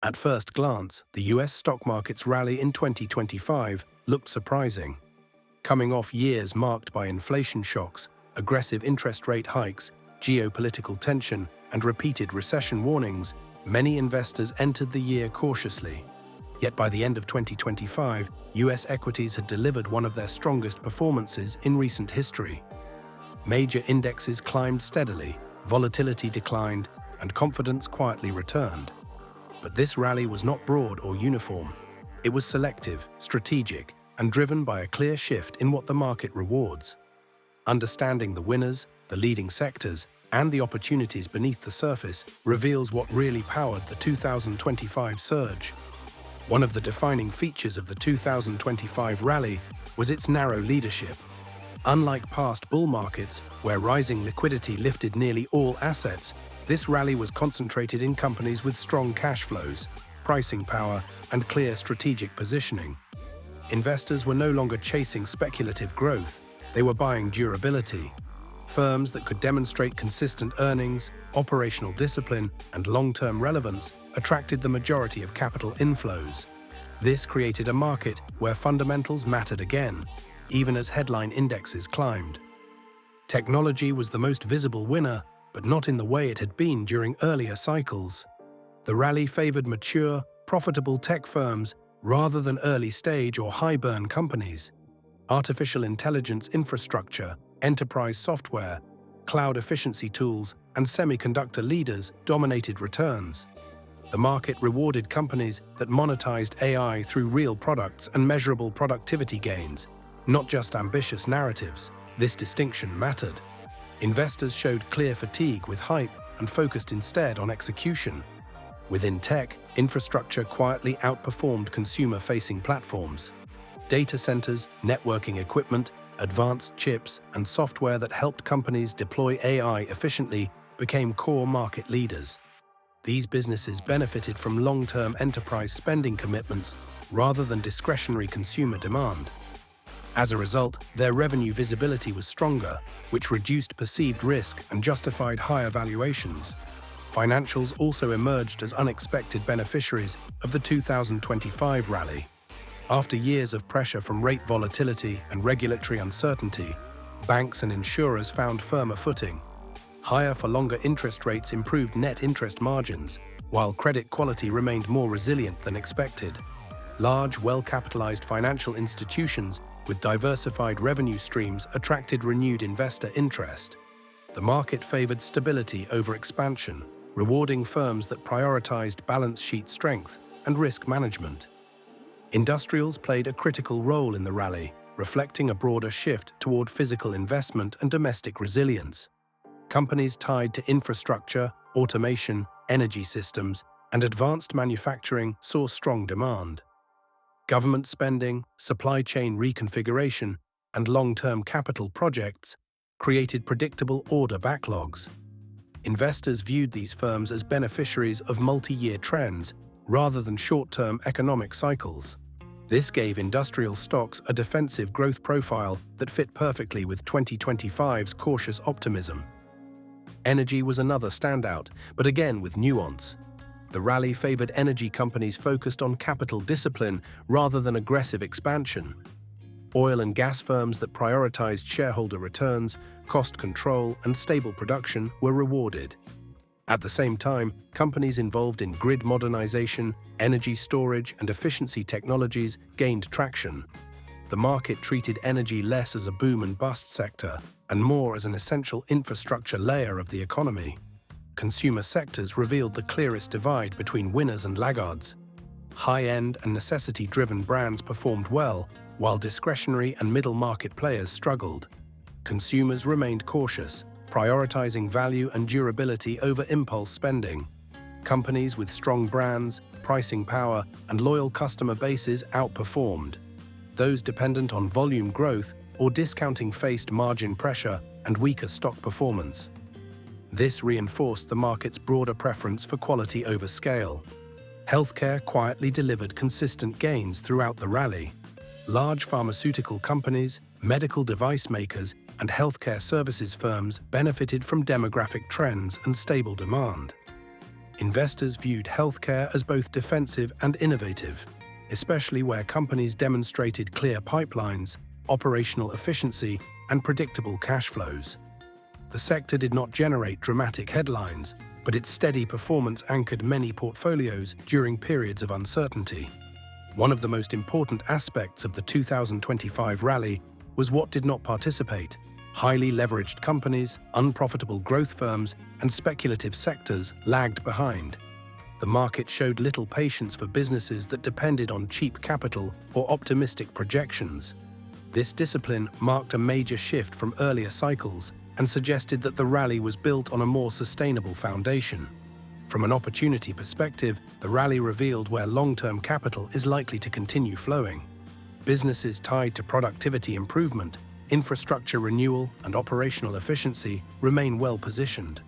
At first glance, the US stock market's rally in 2025 looked surprising. Coming off years marked by inflation shocks, aggressive interest rate hikes, geopolitical tension, and repeated recession warnings, many investors entered the year cautiously. Yet by the end of 2025, US equities had delivered one of their strongest performances in recent history. Major indexes climbed steadily, volatility declined, and confidence quietly returned. But this rally was not broad or uniform. It was selective, strategic, and driven by a clear shift in what the market rewards. Understanding the winners, the leading sectors, and the opportunities beneath the surface reveals what really powered the 2025 surge. One of the defining features of the 2025 rally was its narrow leadership. Unlike past bull markets, where rising liquidity lifted nearly all assets, this rally was concentrated in companies with strong cash flows, pricing power, and clear strategic positioning. Investors were no longer chasing speculative growth, they were buying durability. Firms that could demonstrate consistent earnings, operational discipline, and long-term relevance attracted the majority of capital inflows. This created a market where fundamentals mattered again, even as headline indexes climbed. Technology was the most visible winner, but not in the way it had been during earlier cycles. The rally favored mature, profitable tech firms rather than early-stage or high-burn companies. Artificial intelligence infrastructure, enterprise software, cloud efficiency tools, and semiconductor leaders dominated returns. The market rewarded companies that monetized AI through real products and measurable productivity gains, not just ambitious narratives. This distinction mattered. Investors showed clear fatigue with hype and focused instead on execution. Within tech, infrastructure quietly outperformed consumer-facing platforms. Data centers, networking equipment, advanced chips, and software that helped companies deploy AI efficiently became core market leaders. These businesses benefited from long-term enterprise spending commitments rather than discretionary consumer demand. As a result, their revenue visibility was stronger, which reduced perceived risk and justified higher valuations. Financials also emerged as unexpected beneficiaries of the 2025 rally. After years of pressure from rate volatility and regulatory uncertainty, banks and insurers found firmer footing. Higher-for-longer interest rates improved net interest margins, while credit quality remained more resilient than expected. Large, well-capitalized financial institutions with diversified revenue streams attracted renewed investor interest. The market favored stability over expansion, rewarding firms that prioritized balance sheet strength and risk management. Industrials played a critical role in the rally, reflecting a broader shift toward physical investment and domestic resilience. Companies tied to infrastructure, automation, energy systems, and advanced manufacturing saw strong demand. Government spending, supply chain reconfiguration, and long-term capital projects created predictable order backlogs. Investors viewed these firms as beneficiaries of multi-year trends rather than short-term economic cycles. This gave industrial stocks a defensive growth profile that fit perfectly with 2025's cautious optimism. Energy was another standout, but again with nuance. The rally favored energy companies focused on capital discipline rather than aggressive expansion. Oil and gas firms that prioritized shareholder returns, cost control, and stable production were rewarded. At the same time, companies involved in grid modernization, energy storage, and efficiency technologies gained traction. The market treated energy less as a boom and bust sector and more as an essential infrastructure layer of the economy. Consumer sectors revealed the clearest divide between winners and laggards. High-end and necessity-driven brands performed well, while discretionary and middle-market players struggled. Consumers remained cautious, prioritizing value and durability over impulse spending. Companies with strong brands, pricing power, and loyal customer bases outperformed. Those dependent on volume growth or discounting faced margin pressure and weaker stock performance. This reinforced the market's broader preference for quality over scale. Healthcare quietly delivered consistent gains throughout the rally. Large pharmaceutical companies, medical device makers, and healthcare services firms benefited from demographic trends and stable demand. Investors viewed healthcare as both defensive and innovative, especially where companies demonstrated clear pipelines, operational efficiency, and predictable cash flows. The sector did not generate dramatic headlines, but its steady performance anchored many portfolios during periods of uncertainty. One of the most important aspects of the 2025 rally was what did not participate: highly leveraged companies, unprofitable growth firms, and speculative sectors lagged behind. The market showed little patience for businesses that depended on cheap capital or optimistic projections. This discipline marked a major shift from earlier cycles and suggested that the rally was built on a more sustainable foundation. From an opportunity perspective, the rally revealed where long-term capital is likely to continue flowing. Businesses tied to productivity improvement, infrastructure renewal, and operational efficiency remain well-positioned.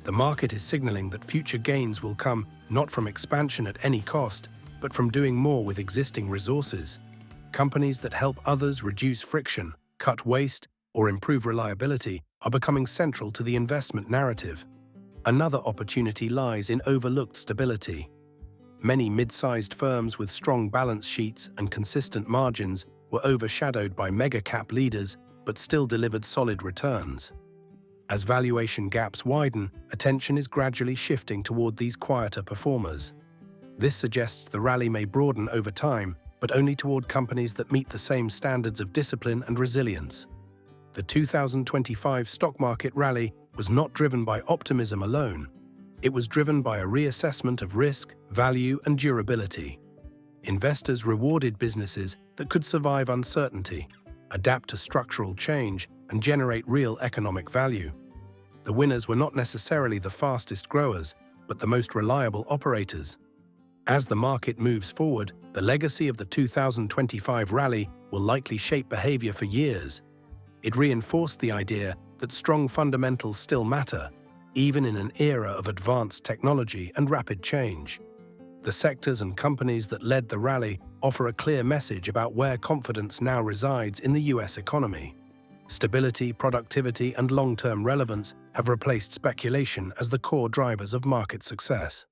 The market is signaling that future gains will come not from expansion at any cost, but from doing more with existing resources. Companies that help others reduce friction, cut waste, or improve reliability are becoming central to the investment narrative. Another opportunity lies in overlooked stability. Many mid-sized firms with strong balance sheets and consistent margins were overshadowed by mega-cap leaders but still delivered solid returns. As valuation gaps widen, attention is gradually shifting toward these quieter performers. This suggests the rally may broaden over time, but only toward companies that meet the same standards of discipline and resilience. The 2025 stock market rally was not driven by optimism alone. It was driven by a reassessment of risk, value, and durability. Investors rewarded businesses that could survive uncertainty, adapt to structural change, and generate real economic value. The winners were not necessarily the fastest growers, but the most reliable operators. As the market moves forward, the legacy of the 2025 rally will likely shape behavior for years. It reinforced the idea that strong fundamentals still matter, even in an era of advanced technology and rapid change. The sectors and companies that led the rally offer a clear message about where confidence now resides in the US economy. Stability, productivity, and long-term relevance have replaced speculation as the core drivers of market success.